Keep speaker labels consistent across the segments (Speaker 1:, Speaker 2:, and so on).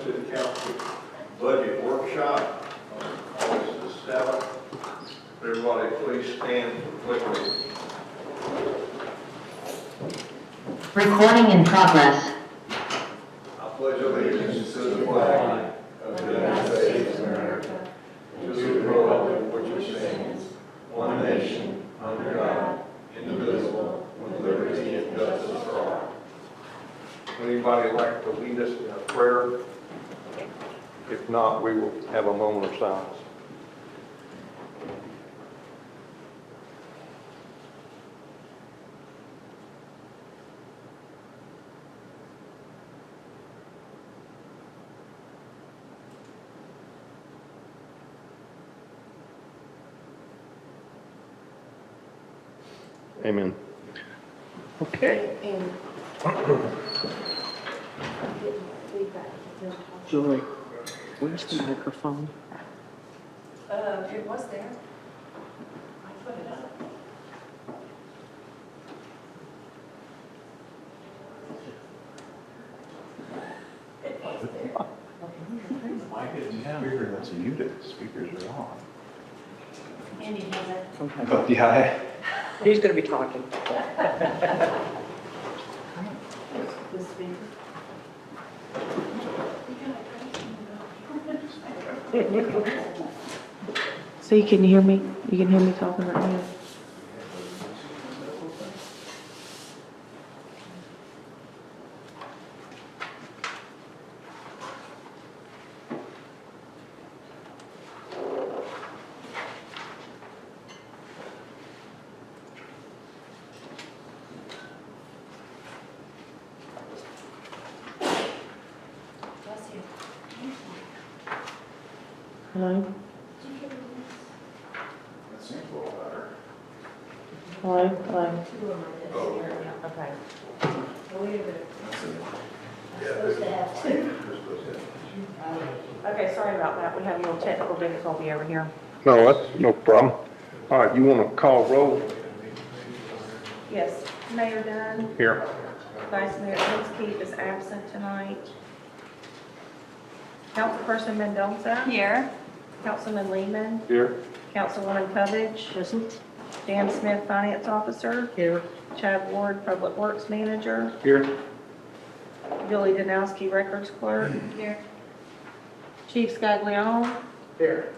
Speaker 1: City Council Budget Workshop on August the 7th. Everybody please stand for the pledge.
Speaker 2: Recording in progress.
Speaker 1: I pledge allegiance to the flag of the United States of America, and to the republic for which it stands, one nation, under God, indivisible, with liberty and justice for all. Would anybody like to lead us in a prayer? If not, we will have a moment of silence. Amen. Okay.
Speaker 3: Joy, where's the microphone?
Speaker 4: It was there. I put it up. It was there.
Speaker 5: Speaker, that's muted, speakers are on.
Speaker 4: Andy has it.
Speaker 5: Oh, yeah.
Speaker 3: He's gonna be talking.
Speaker 4: The speaker.
Speaker 3: So you can hear me? You can hear me talking right now?
Speaker 4: Bless you.
Speaker 3: Hello?
Speaker 5: That seems a little better.
Speaker 3: Hello? Hello?
Speaker 4: Okay. Supposed to have two.
Speaker 3: Okay, sorry about that. We had a little technical difficulty over here.
Speaker 1: No, that's no problem. All right, you want to call roll
Speaker 3: Yes, Mayor Dunn,
Speaker 1: here?
Speaker 3: Vice Mayor Inskeep is absent tonight. Councilperson Mendoza.
Speaker 4: Here.
Speaker 3: Councilman Lehman.
Speaker 1: Here.
Speaker 3: Councilwoman Covich. Present. Dan Smith, Finance Officer. Here. Chad Ward, Public Works Manager.
Speaker 1: Here.
Speaker 3: Billy Danowski, Records Clerk.
Speaker 4: Here.
Speaker 3: Chief Scaglione.
Speaker 1: Here.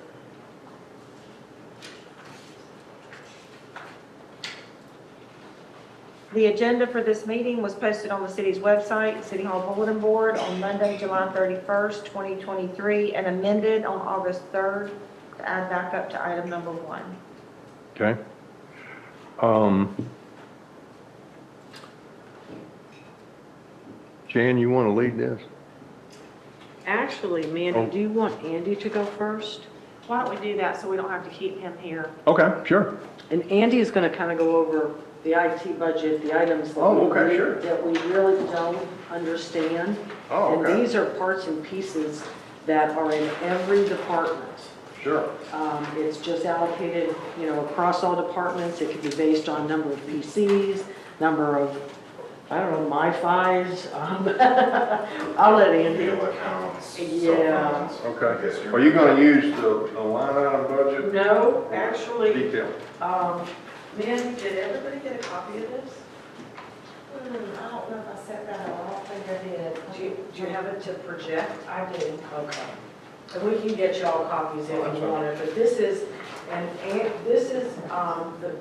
Speaker 3: The agenda for this meeting was posted on the city's website, City Hall Bulletin Board, on Monday, July 31st, 2023, and amended on August 3rd to add back up to item number 1.
Speaker 1: Okay. Jan, you want to lead this?
Speaker 3: Actually, Mandy,
Speaker 1: Oh.
Speaker 3: do you want Andy to go first? Why don't we do that so we don't have to keep him here?
Speaker 1: Okay, sure.
Speaker 3: And Andy is going to kind of go over the IT budget, the items that
Speaker 1: Oh, okay, sure.
Speaker 3: that we really don't understand.
Speaker 1: Oh,
Speaker 3: And
Speaker 1: okay.
Speaker 3: these are parts and pieces that are in every department.
Speaker 1: Sure.
Speaker 3: It's just allocated, across all departments. It could be based on number of PCs, number of, I don't know, MiFis. I'll let Andy.
Speaker 5: Email accounts.
Speaker 3: Yeah.
Speaker 5: cell phones.
Speaker 1: Okay.
Speaker 5: I guess you're-
Speaker 1: Are you going to use the line item budget?
Speaker 3: No, actually,
Speaker 1: Detail.
Speaker 3: Mandy, did everybody get a copy of this?
Speaker 4: I don't know if I said that, I don't think I did.
Speaker 3: Do you have it to project?
Speaker 4: I do.
Speaker 3: Okay. And we can get you all copies if you want it, but this is, this is,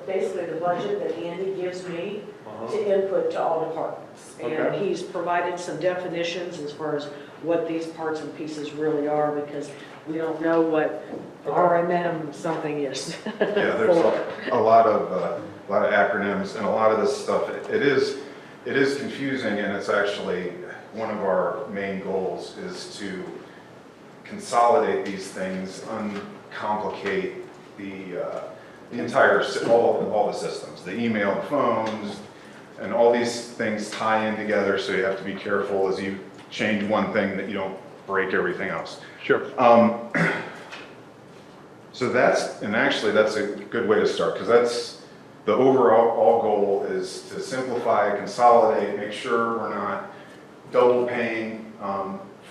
Speaker 3: basically the budget that Andy gives me to input to all departments. And
Speaker 1: Okay.
Speaker 3: he's provided some definitions as far as what these parts and pieces really are, because we don't know what RMM something is.
Speaker 5: Yeah, there's a lot of acronyms and a lot of this stuff. It is confusing, and it's actually one of our main goals is to consolidate these things, uncomplicate the entire, all the systems, the email, the phones, and all these things tie in together, so you have to be careful as you change one thing that you don't break everything else.
Speaker 1: Sure.
Speaker 5: So that's a good way to start, because that's the overall goal is to simplify, consolidate, make sure we're not double paying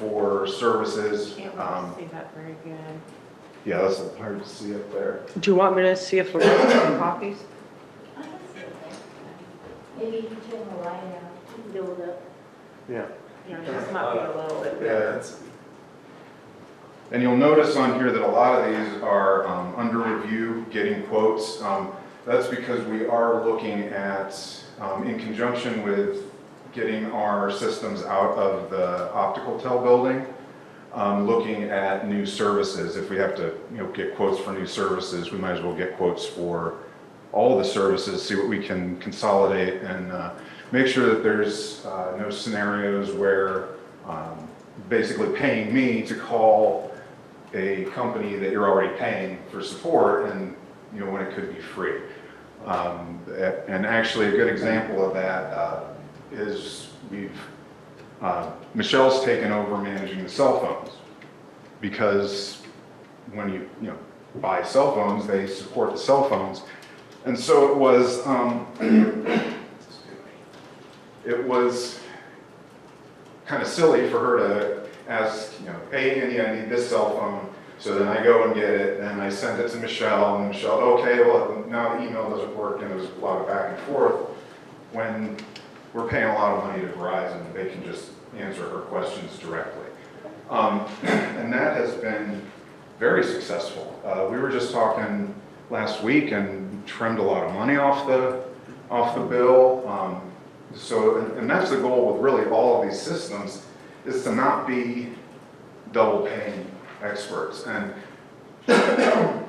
Speaker 5: for services.
Speaker 3: Can't really see that very good.
Speaker 5: Yeah, that's hard to see up there.
Speaker 3: Do you want me to see if we're getting copies?
Speaker 6: I can see it there. Maybe you can turn the light out, you can build up.
Speaker 5: Yeah.
Speaker 3: Yeah, this might be a little bit
Speaker 5: Yeah,
Speaker 3: better.
Speaker 5: and you'll notice on here that a lot of these are under review, getting quotes. That's because we are looking at, in conjunction with getting our systems out of the optical tel building, looking at new services. If we have to, get quotes for new services, we might as well get quotes for all the services, see what we can consolidate, and make sure that there's no scenarios where basically paying me to call a company that you're already paying for support, and when it could be free. And actually a good example of that is Michelle's taken over managing the cell phones, because when you buy cell phones, they support the cell phones. And so it was kind of silly for her to ask, hey, Andy, I need this cell phone. So then I go and get it, and I send it to Michelle, and Michelle, okay, well, now the email doesn't work, and there's a lot of back and forth. When we're paying a lot of money to Verizon, they can just answer her questions directly. And that has been very successful. We were just talking last week and trimmed a lot of money off the bill. And that's the goal with really all of these systems, is to not be double paying experts. And sorry.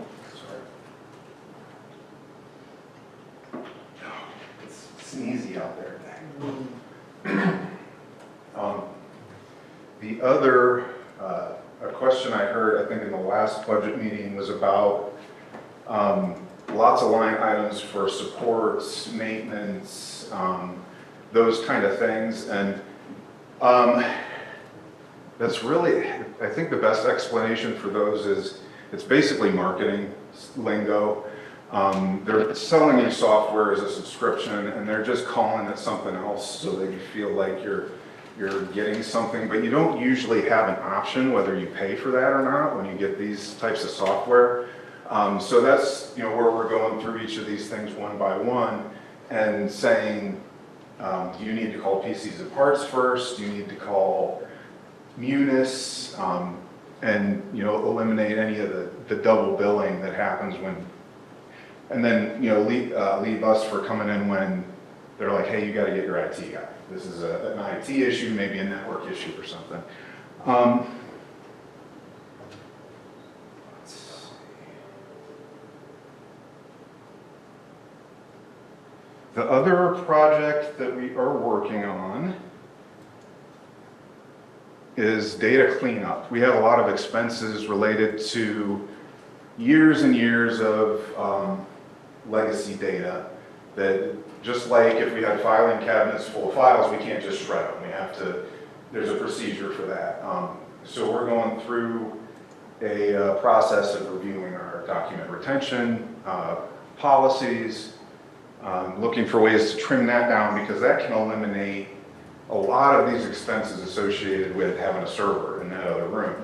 Speaker 5: It's sneezy out there. The other a question I heard, I think in the last budget meeting, was about lots of line items for supports, maintenance, those kind of things. And that's really, I think the best explanation for those is it's basically marketing lingo. They're selling you software as a subscription, and they're just calling it something else so that you feel like you're getting something, but you don't usually have an option whether you pay for that or not when you get these types of software. So that's where we're going through each of these things one by one and saying, do you need to call PCs and parts first? Do you need to call Munis? And eliminate any of the double billing that happens when, and then leave us for coming in when they're like, hey, you got to get your IT guy. This is an IT issue, maybe a network issue or something. Let's see. The other project that we are working on is data cleanup. We have a lot of expenses related to years and years of legacy data that, just like if we had filing cabinets full of files, we can't just shred them. We have to, there's a procedure for that. So we're going through a process of reviewing our document retention policies, looking for ways to trim that down, because that can eliminate a lot of these expenses associated with having a server in that other room.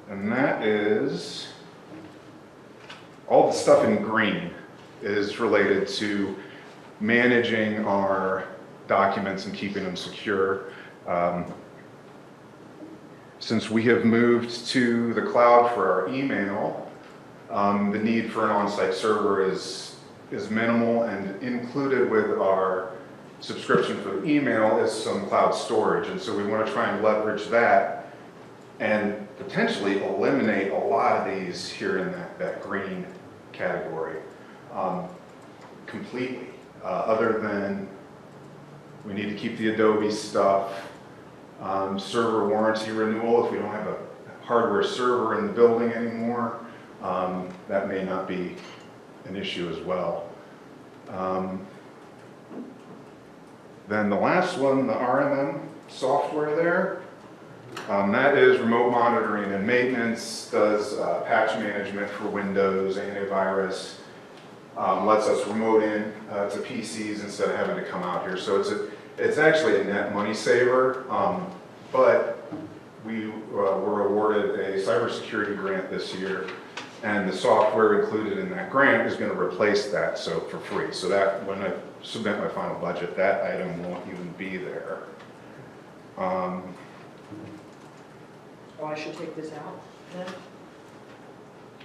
Speaker 5: And that is, all the stuff in green is related to managing our documents and keeping them secure. Since we have moved to the cloud for our email, the need for an on-site server is minimal, and included with our subscription for the email is some cloud storage. And so we want to try and leverage that and potentially eliminate a lot of these here in that green category completely, other than we need to keep the Adobe stuff, server warranty renewal if we don't have a hardware server in the building anymore. That may not be an issue as well. Then the last one, the RMM software there, that is remote monitoring and maintenance, does patch management for Windows, antivirus, lets us remote in to PCs instead of having to come out here. So It's actually a net money saver, but we were awarded a cybersecurity grant this year, and the software included in that grant is going to replace that, so for free. So that, when I submit my final budget, that item won't even be there.
Speaker 7: Oh, I should take this out then?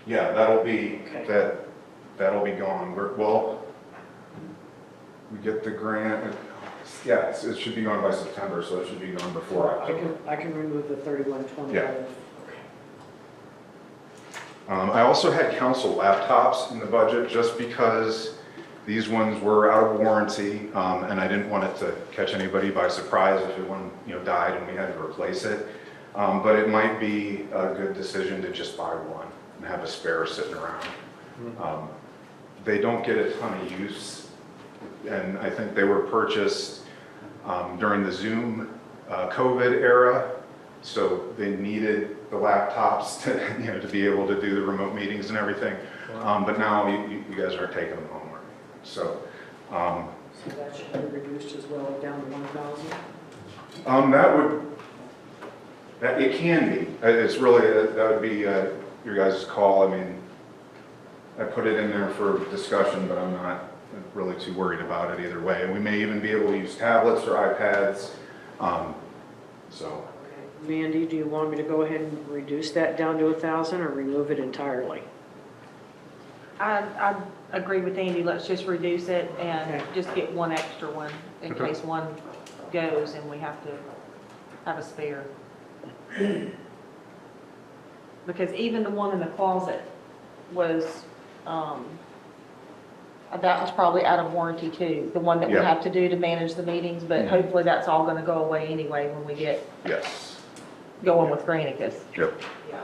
Speaker 5: Yeah, that'll be,
Speaker 7: Okay.
Speaker 5: that'll be gone. Well, we get the grant, yeah, it should be gone by September, so it should be gone before October.
Speaker 7: I can remove the 3125.
Speaker 5: Yeah. I also had council laptops in the budget just because these ones were out of warranty, and I didn't want it to catch anybody by surprise if one, died and we had to replace it. But it might be a good decision to just buy one and have a spare sitting around. They don't get a ton of use, and I think they were purchased during the Zoom COVID era, so they needed the laptops to, to be able to do the remote meetings and everything. But now you guys aren't taking them home. So,
Speaker 7: So that should be reduced as well, down to 1,000?
Speaker 5: it can be. It's really, that would be your guys' call. I mean, I put it in there for discussion, but I'm not really too worried about it either way. And we may even be able to use tablets or iPads. So.
Speaker 7: Okay. Mandy, do you want me to go ahead and reduce that down to 1,000 or remove it entirely?
Speaker 3: I agree with Andy, let's just reduce it and
Speaker 7: Okay.
Speaker 3: just get one extra one in
Speaker 5: Okay.
Speaker 3: case one goes and we have to have a spare. Because even the one in the closet was, that was probably out of warranty too, the one that we
Speaker 5: Yeah.
Speaker 3: have to do to manage the meetings, but
Speaker 5: Mhm.
Speaker 3: hopefully that's all gonna go away anyway when we get
Speaker 5: Yes.
Speaker 3: going with Granicus.
Speaker 5: Yep.
Speaker 3: Yeah.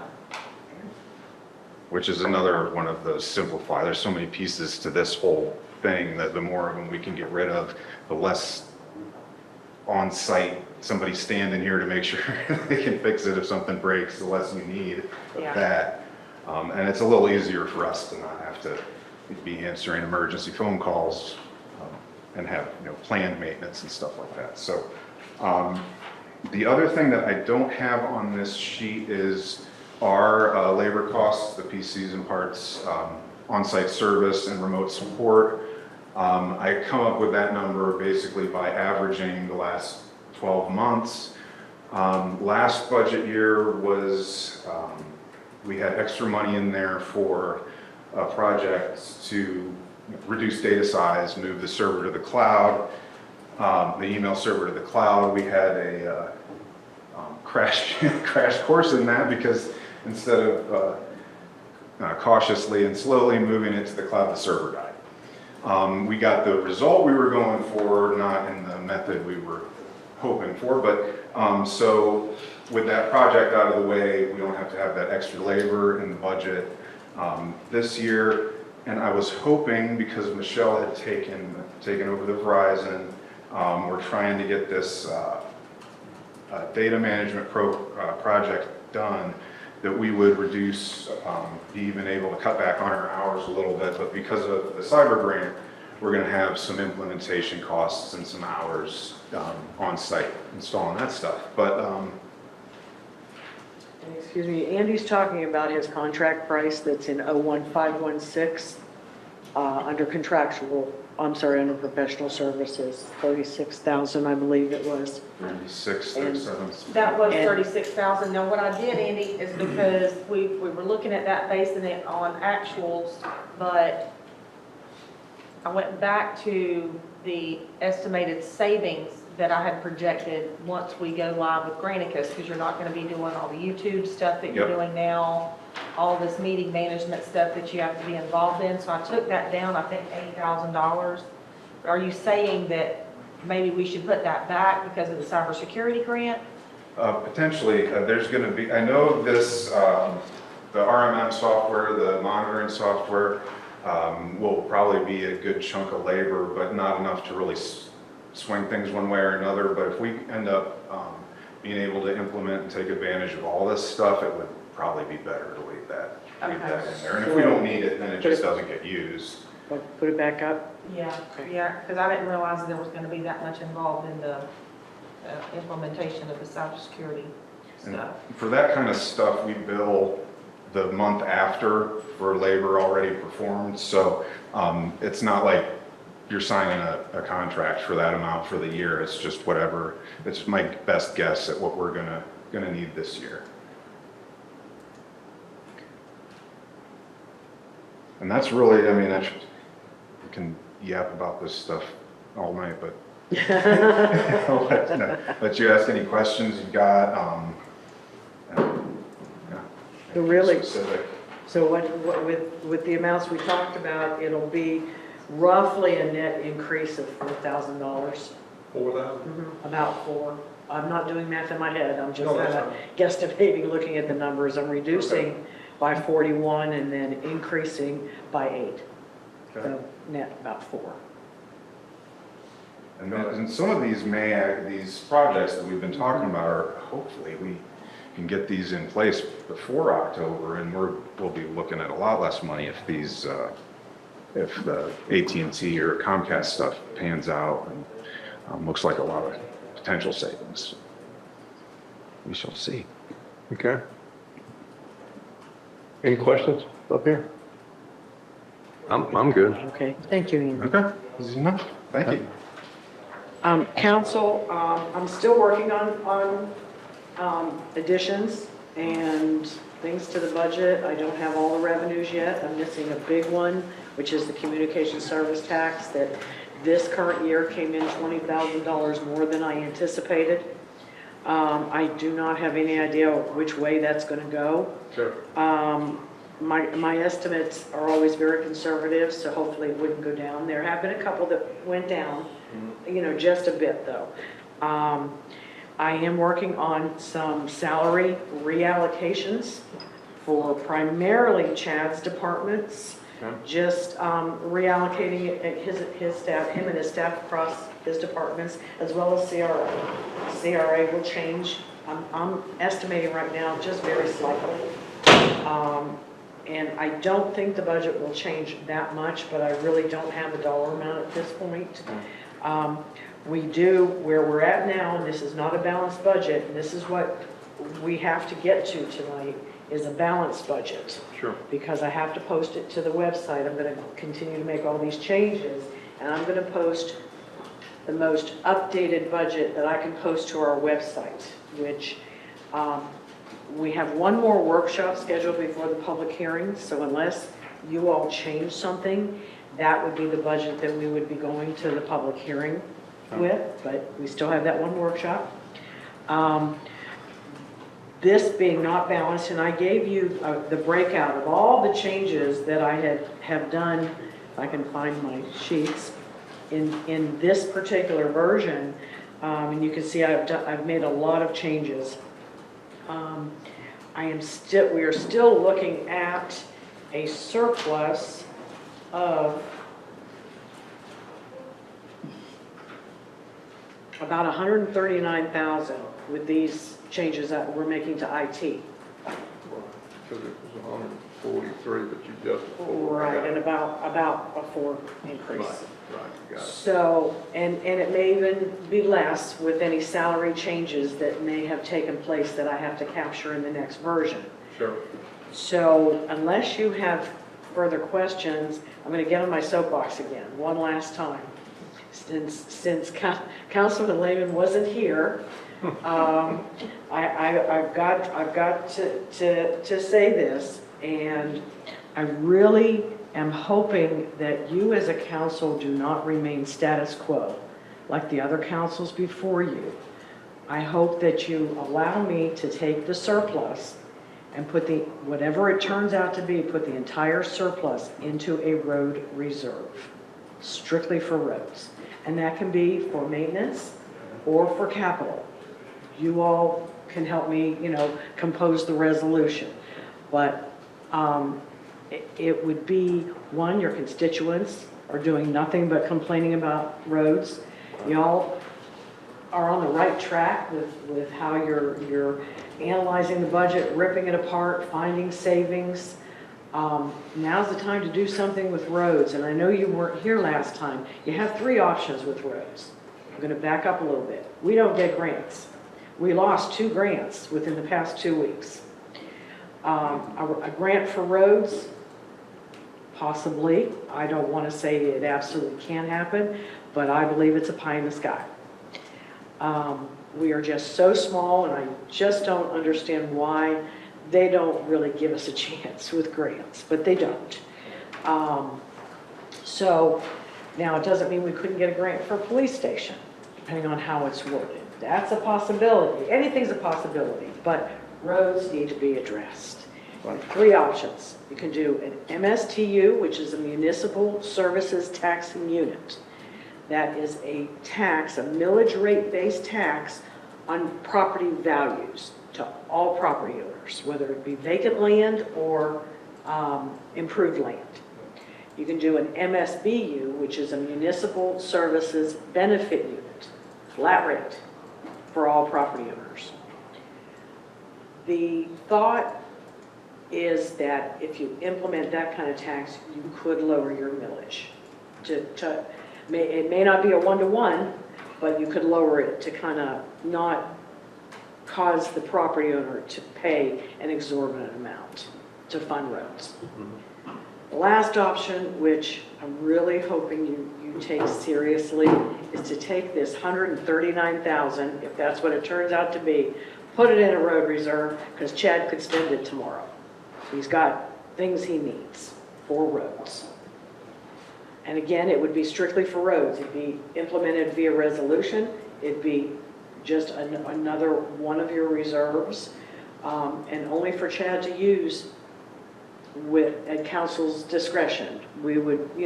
Speaker 5: Which is another one of those simplify. There's so many pieces to this whole thing that the more of them we can get rid of, the less on-site somebody standing here to make sure they can fix it if something breaks, the less you need of
Speaker 3: Yeah.
Speaker 5: that. And it's a little easier for us to not have to be answering emergency phone calls and have planned maintenance and stuff like that. So the other thing that I don't have on this sheet is our labor costs, the PCs and parts, on-site service and remote support. I come up with that number basically by averaging the last 12 months. Last budget year was, we had extra money in there for a project to reduce data size, move the server to the cloud, the email server to the cloud. We had a crash course in that because instead of cautiously and slowly moving it to the cloud, the server died. We got the result we were going for, not in the method we were hoping for, but so with that project out of the way, we don't have to have that extra labor in the budget this year. And I was hoping, because Michelle had taken over the Verizon, we're trying to get this data management project done, that we would reduce, be even able to cut back on our hours a little bit. But because of the cyber grant, we're going to have some implementation costs and some hours on site installing that stuff. But
Speaker 7: Excuse me, Andy's talking about his contract price that's in 01516 under under professional services, 36,000, I believe it was.
Speaker 5: 96,
Speaker 7: And
Speaker 5: 37.
Speaker 3: That was
Speaker 7: And-
Speaker 3: 36,000. Now, what I did, Andy, is because we were looking at that, basing it on actuals, but I went back to the estimated savings that I had projected once we go live with Granicus, because you're not going to be doing all the YouTube stuff that you're
Speaker 5: Yep.
Speaker 3: doing now, all this meeting management stuff that you have to be involved in. So I took that down, I think $80,000. Are you saying that maybe we should put that back because of the cybersecurity grant?
Speaker 5: Potentially, there's going to be, I know this, the RMM software, the monitoring software, will probably be a good chunk of labor, but not enough to really swing things one way or another. But if we end up being able to implement and take advantage of all this stuff, it would probably be better to leave that in there. And if we don't need it, then it just doesn't get used.
Speaker 7: But put it back up?
Speaker 3: Yeah,
Speaker 7: Okay.
Speaker 3: yeah, because I didn't realize that there was going to be that much involved in the implementation of the cybersecurity
Speaker 5: And
Speaker 3: stuff.
Speaker 5: for that kind of stuff, we bill the month after for labor already performed. So it's not like you're signing a contract for that amount for the year. It's just whatever. It's my best guess at what we're gonna need this year. And that's really, I mean, we can yap about this stuff all night, but I'll let you ask any questions you've got. Yeah.
Speaker 7: So really-
Speaker 5: Specific.
Speaker 7: So what, with the amounts we talked about, it'll be roughly a net increase of $4,000.
Speaker 1: 4,000?
Speaker 7: About 4. I'm not doing math in my head, I'm just
Speaker 1: No, that's
Speaker 7: kind of guesstimating, looking at the numbers. I'm reducing by 41 and then increasing by 8.
Speaker 5: Okay.
Speaker 7: So net about 4.
Speaker 5: And some of these these projects that we've been talking about are, hopefully, we can get these in place before October, and we'll be looking at a lot less money if these, if the AT&T or Comcast stuff pans out, and looks like a lot of potential savings. We shall see.
Speaker 1: Okay. Any questions up here? I'm good.
Speaker 7: Okay, thank you, Ian.
Speaker 5: Okay, easy enough. Thank you.
Speaker 7: Council, I'm still working on additions and things to the budget. I don't have all the revenues yet. I'm missing a big one, which is the communication service tax that this current year came in $20,000 more than I anticipated. I do not have any idea which way that's going to go.
Speaker 1: Sure.
Speaker 7: My estimates are always very conservative, so hopefully it wouldn't go down. There have been a couple that went down, just a bit though. I am working on some salary reallocations for primarily Chad's departments.
Speaker 1: Okay.
Speaker 7: Just reallocating his staff, him and his staff across his departments, as well as CRA. CRA will change. I'm estimating right now just very slightly. And I don't think the budget will change that much, but I really don't have a dollar amount at this point. We do, where we're at now, and this is not a balanced budget, and this is what we have to get to tonight, is a balanced budget.
Speaker 1: Sure.
Speaker 7: Because I have to post it to the website. I'm going to continue to make all these changes, and I'm going to post the most updated budget that I can post to our website, which we have one more workshop scheduled before the public hearing, so unless you all change something, that would be the budget that we would be going to the public hearing with, but we still have that one workshop. This being not balanced, and I gave you the breakout of all the changes that I have done, if I can find my sheets, in this particular version, and you can see I've made a lot of changes. We are still looking at a surplus of about $139,000 with these changes that we're making to IT.
Speaker 1: Because it was 143, but you just.
Speaker 7: Right, and about a 4 increase.
Speaker 1: Right, you got it.
Speaker 7: So, and it may even be less with any salary changes that may have taken place that I have to capture in the next version.
Speaker 1: Sure.
Speaker 7: So unless you have further questions, I'm going to get on my soapbox again, one last time. Since Councilman Lehman wasn't here, I've got to say this, and I really am hoping that you as a council do not remain status quo like the other councils before you. I hope that you allow me to take the surplus and put whatever it turns out to be, put the entire surplus into a road reserve, strictly for roads. And that can be for maintenance or for capital. You all can help me, compose the resolution. But it would be, one, your constituents are doing nothing but complaining about roads. Y'all are on the right track with how you're analyzing the budget, ripping it apart, finding savings. Now's the time to do something with roads, and I know you weren't here last time. You have three options with roads. I'm going to back up a little bit. We don't get grants. We lost 2 grants within the past 2 weeks. A grant for roads, possibly. I don't want to say it absolutely can't happen, but I believe it's a pie in the sky. We are just so small, and I just don't understand why they don't really give us a chance with grants, but they don't. So now it doesn't mean we couldn't get a grant for a police station, depending on how it's worded. That's a possibility. Anything's a possibility, but roads need to be addressed. You have 3 options. You can do an MSTU, which is a municipal services taxing unit. That is a tax, a millage rate-based tax on property values to all property owners, whether it be vacant land or improved land. You can do an MSBU, which is a municipal services benefit unit, flat rate for all property owners. The thought is that if you implement that kind of tax, you could lower your millage. It may not be a 1-to-1, but you could lower it to kind of not cause the property owner to pay an exorbitant amount to fund roads. The last option, which I'm really hoping you take seriously, is to take this $139,000, if that's what it turns out to be, put it in a road reserve, because Chad could spend it tomorrow. He's got things he needs for roads. And again, it would be strictly for roads. It'd be implemented via resolution. It'd be just another one of your reserves, and only for Chad to use at council's discretion. We would,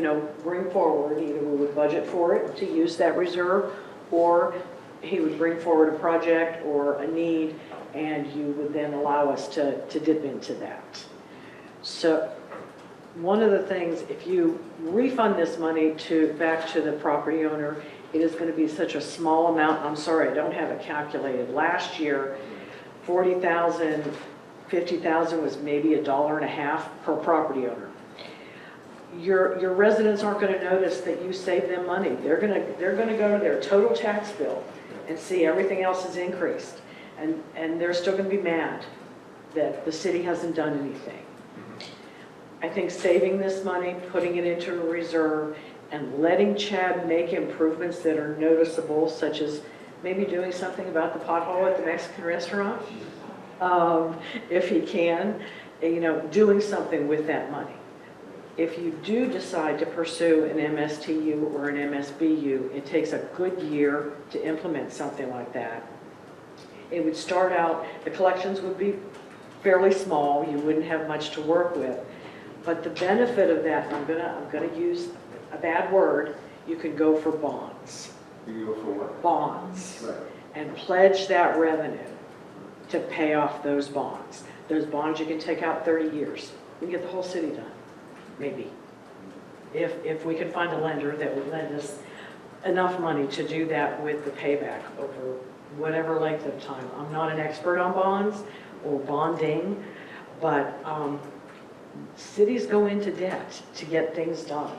Speaker 7: bring forward, either we would budget for it to use that reserve, or he would bring forward a project or a need, and you would then allow us to dip into that. So one of the things, if you refund this money back to the property owner, it is going to be such a small amount. I'm sorry, I don't have it calculated. Last year, 40,000, 50,000 was maybe $1.50 per property owner. Your residents aren't going to notice that you saved them money. They're going to go to their total tax bill and see everything else is increased, and they're still going to be mad that the city hasn't done anything. I think saving this money, putting it into a reserve, and letting Chad make improvements that are noticeable, such as maybe doing something about the pothole at the Mexican restaurant, if he can, doing something with that money. If you do decide to pursue an MSTU or an MSBU, it takes a good year to implement something like that. It would start out, the collections would be fairly small, you wouldn't have much to work with. But the benefit of that, I'm gonna use a bad word, you can go for bonds.
Speaker 1: You go for what?
Speaker 7: Bonds.
Speaker 1: Right.
Speaker 7: And pledge that revenue to pay off those bonds. Those bonds you can take out 30 years. We can get the whole city done, maybe. If we can find a lender that would lend us enough money to do that with the payback over whatever length of time. I'm not an expert on bonds or bonding, but cities go into debt to get things done.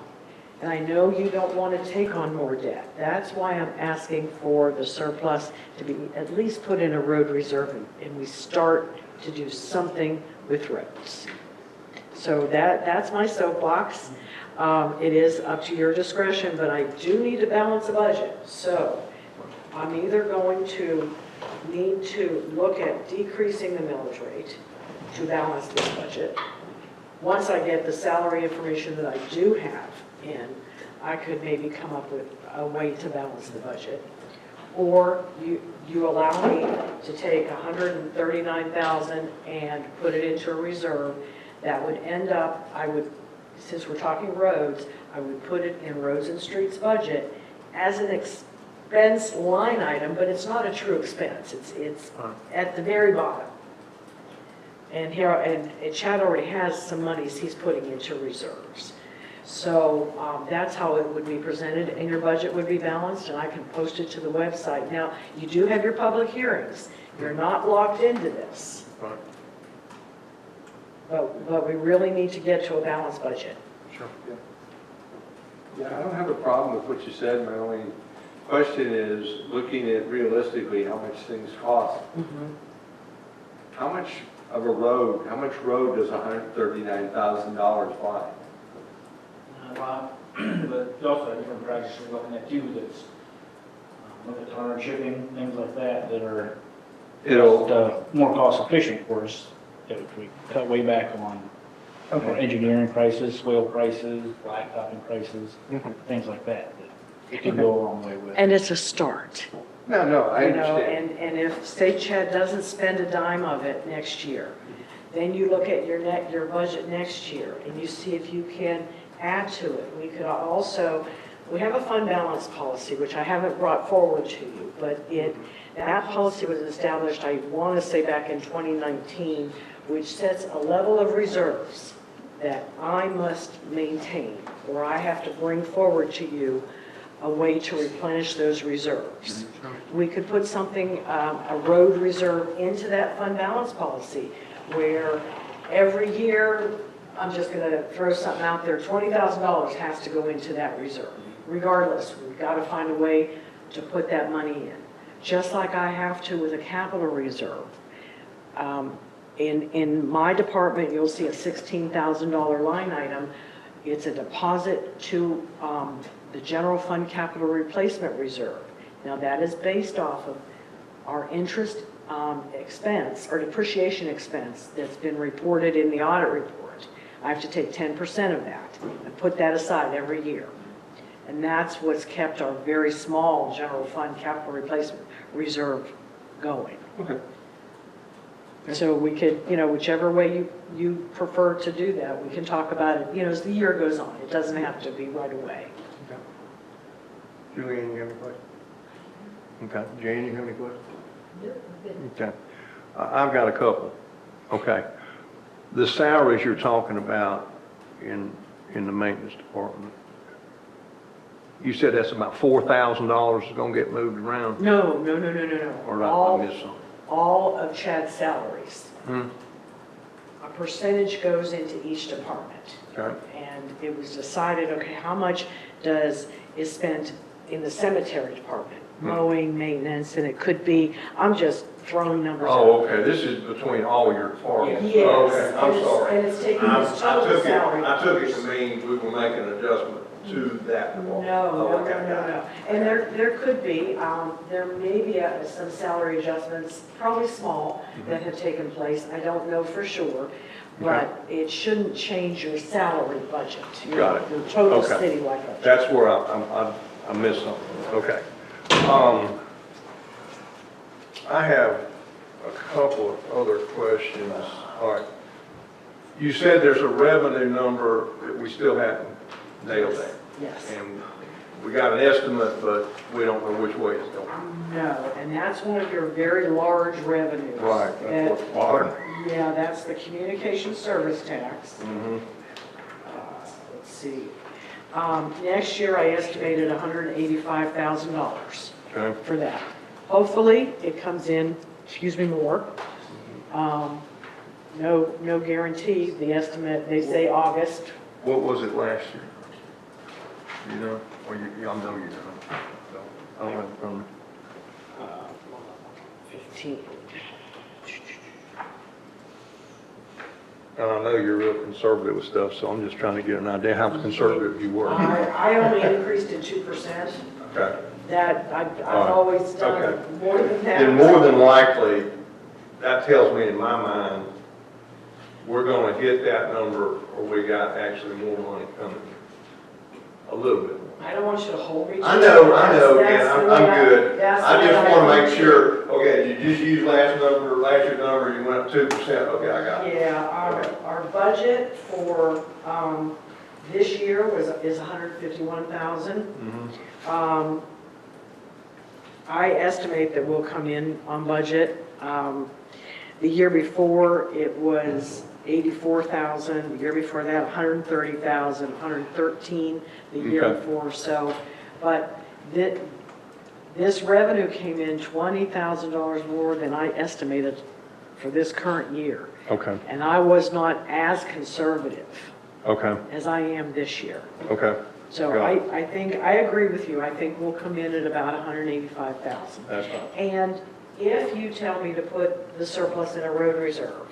Speaker 7: And I know you don't want to take on more debt. That's why I'm asking for the surplus to be at least put in a road reserve, and we start to do something with roads. So that's my soapbox. It is up to your discretion, but I do need to balance the budget. So I'm either going to need to look at decreasing the millage rate to balance this budget. Once I get the salary information that I do have in, I could maybe come up with a way to balance the budget. Or you allow me to take $139,000 and put it into a reserve that would end up, since we're talking roads, I would put it in roads and streets budget as an expense line item, but it's not a true expense. It's at the very bottom. And Chad already has some monies he's putting into reserves. So that's how it would be presented, and your budget would be balanced, and I can post it to the website. Now, you do have your public hearings. You're not locked into this. But we really need to get to a balanced budget.
Speaker 1: Sure. Yeah, I don't have a problem with what you said. My only question is, looking at realistically how much things cost, how much of a road, how much road does $139,000 buy?
Speaker 8: Well, but you also have different projects we're looking at too, that's, look at tar and shipping, things like that, that are more cost efficient for us, that we cut way back on. Or engineering prices, swale prices, blacktopping prices, things like that, that it can go a long way with.
Speaker 7: And it's a start.
Speaker 1: No, I
Speaker 7: You know,
Speaker 1: understand.
Speaker 7: and if State Chat doesn't spend a dime of it next year, then you look at your budget next year and you see if you can add to it. We could also, we have a fund balance policy, which I haven't brought forward to you, but that policy was established, I want to say back in 2019, which sets a level of reserves that I must maintain, or I have to bring forward to you a way to replenish those reserves. We could put something, a road reserve into that fund balance policy, where every year, I'm just going to throw something out there, $20,000 has to go into that reserve. Regardless, we've got to find a way to put that money in. Just like I have to with a capital reserve. In my department, you'll see a $16,000 line item. It's a deposit to the general fund capital replacement reserve. Now that is based off of our interest expense or depreciation expense that's been reported in the audit report. I have to take 10% of that and put that aside every year. And that's what's kept our very small general fund capital replacement reserve going.
Speaker 1: Okay.
Speaker 7: So we could, whichever way you prefer to do that, we can talk about it, as the year goes on. It doesn't have to be right away.
Speaker 1: Julianne, you have any questions? Okay. Jane, you have any questions? Okay. I've got a couple. Okay. The salaries you're talking about in the maintenance department, you said that's about $4,000 is going to get moved around?
Speaker 7: No.
Speaker 1: Or I missed something?
Speaker 7: All of Chad's salaries. A percentage goes into each department.
Speaker 1: Okay.
Speaker 7: And it was decided, okay, how much is spent in the cemetery department? Mowing, maintenance, and it could be, I'm just throwing numbers out.
Speaker 1: Oh, okay. This is between all your departments?
Speaker 7: Yes.
Speaker 1: Okay, I'm sorry.
Speaker 7: And it's taking his total salary.
Speaker 1: I took it to mean we will make an adjustment to that department.
Speaker 7: No.
Speaker 1: Okay.
Speaker 7: And there could be, there may be some salary adjustments, probably small, that have taken place. I don't know for sure, but it shouldn't change your salary budget.
Speaker 1: Got it.
Speaker 7: Your total
Speaker 1: Okay.
Speaker 7: citywide budget.
Speaker 1: That's where I missed something. Okay. I have a couple of other questions. All right. You said there's a revenue number that we still haven't nailed down.
Speaker 7: Yes.
Speaker 1: And we got an estimate, but we don't know which way it's going.
Speaker 7: No, and that's one of your very large revenues.
Speaker 1: Right, that's what's bothering me.
Speaker 7: Yeah, that's the communication service tax.
Speaker 1: Mm-hmm.
Speaker 7: Let's see. Next year, I estimated $185,000
Speaker 1: Okay.
Speaker 7: for that. Hopefully, it comes in, more. No guarantee. The estimate, they say August.
Speaker 1: What was it last year? You know, or I know you know. I don't have it from me.
Speaker 7: 15.
Speaker 1: And I know you're real conservative with stuff, so I'm just trying to get an idea how conservative you were.
Speaker 7: I only increased it 2%.
Speaker 1: Okay.
Speaker 7: That, I've
Speaker 1: All right.
Speaker 7: always done
Speaker 1: Okay.
Speaker 7: more than that.
Speaker 1: Then more than likely, that tells me in my mind, we're gonna hit that number, or we got actually more money coming. A little bit more.
Speaker 7: I don't want you to hold me to it.
Speaker 1: I know,
Speaker 7: That's
Speaker 1: and
Speaker 7: the way
Speaker 1: I'm good.
Speaker 7: that's
Speaker 1: I
Speaker 7: the
Speaker 1: just
Speaker 7: way
Speaker 1: wanna
Speaker 7: I
Speaker 1: make
Speaker 7: do it.
Speaker 1: sure, okay, did you just use last year's number, you went up 2%, okay, I got it.
Speaker 7: Yeah, our budget for this year is $151,000.
Speaker 1: Mhm.
Speaker 7: I estimate that we'll come in on budget. The year before, it was 84,000. The year before that, 130,000, 113 the year
Speaker 1: Okay.
Speaker 7: before. So, but this revenue came in $20,000 more than I estimated for this current year.
Speaker 1: Okay,
Speaker 7: And I was not as conservative
Speaker 1: okay,
Speaker 7: as I am this year.
Speaker 1: okay.
Speaker 7: So
Speaker 1: Got it.
Speaker 7: I think, I agree with you. I think we'll come in at about 185,000.
Speaker 1: That's fine.
Speaker 7: And if you tell me to put the surplus in a road reserve,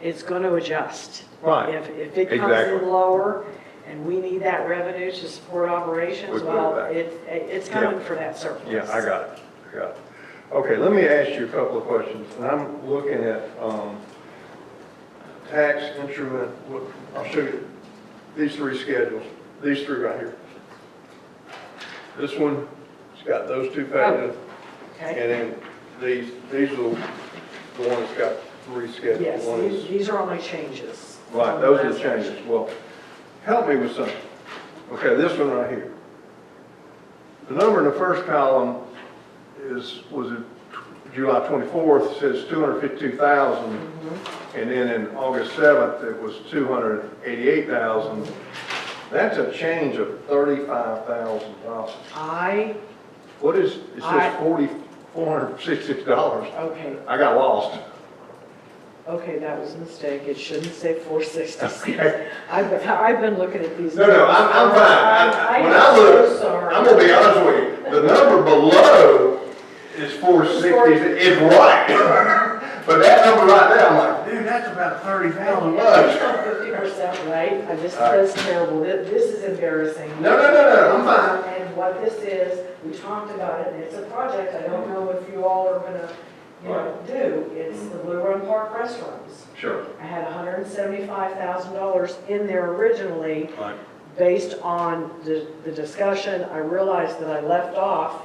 Speaker 7: it's going to adjust.
Speaker 1: Right.
Speaker 7: If it comes
Speaker 1: Exactly.
Speaker 7: in lower and we need that revenue to support
Speaker 1: We
Speaker 7: operations,
Speaker 1: put it
Speaker 7: well,
Speaker 1: back.
Speaker 7: it's coming for that surplus.
Speaker 1: Yeah, I got it. Okay, let me ask you a couple of questions. And I'm looking at tax instrument, I'll show you these three schedules, these three right here. This one, it's got those two pages,
Speaker 7: Okay?
Speaker 1: and then these are the one that's got three schedules.
Speaker 7: Yes,
Speaker 1: One is-
Speaker 7: these are only changes.
Speaker 1: Right, those are the changes. Well, help me with something. Okay, this one right here. The number in the first column was it July 24th, says 252,000. And then in August 7th, it was 288,000. That's a change of $35,000. What is, it says $466.
Speaker 7: Okay,
Speaker 1: I got lost.
Speaker 7: okay, that was a mistake. It shouldn't say 466.
Speaker 1: Okay.
Speaker 7: I've been looking at these.
Speaker 1: No, I'm fine. When I
Speaker 7: I'm
Speaker 1: look,
Speaker 7: so sorry.
Speaker 1: I'm gonna be honest with you, the number below is 460, it's right. But that number right there, I'm like, dude, that's about 30,000 bucks.
Speaker 7: 50% right. This
Speaker 1: All right.
Speaker 7: is terrible. This is embarrassing.
Speaker 1: No, I'm fine.
Speaker 7: And what this is, we talked about it, and it's a project I don't know if you all are gonna, do. It's the Blue Run Park restrooms.
Speaker 1: Sure.
Speaker 7: I had $175,000 in there originally.
Speaker 1: Right.
Speaker 7: Based on the discussion, I realized that I left off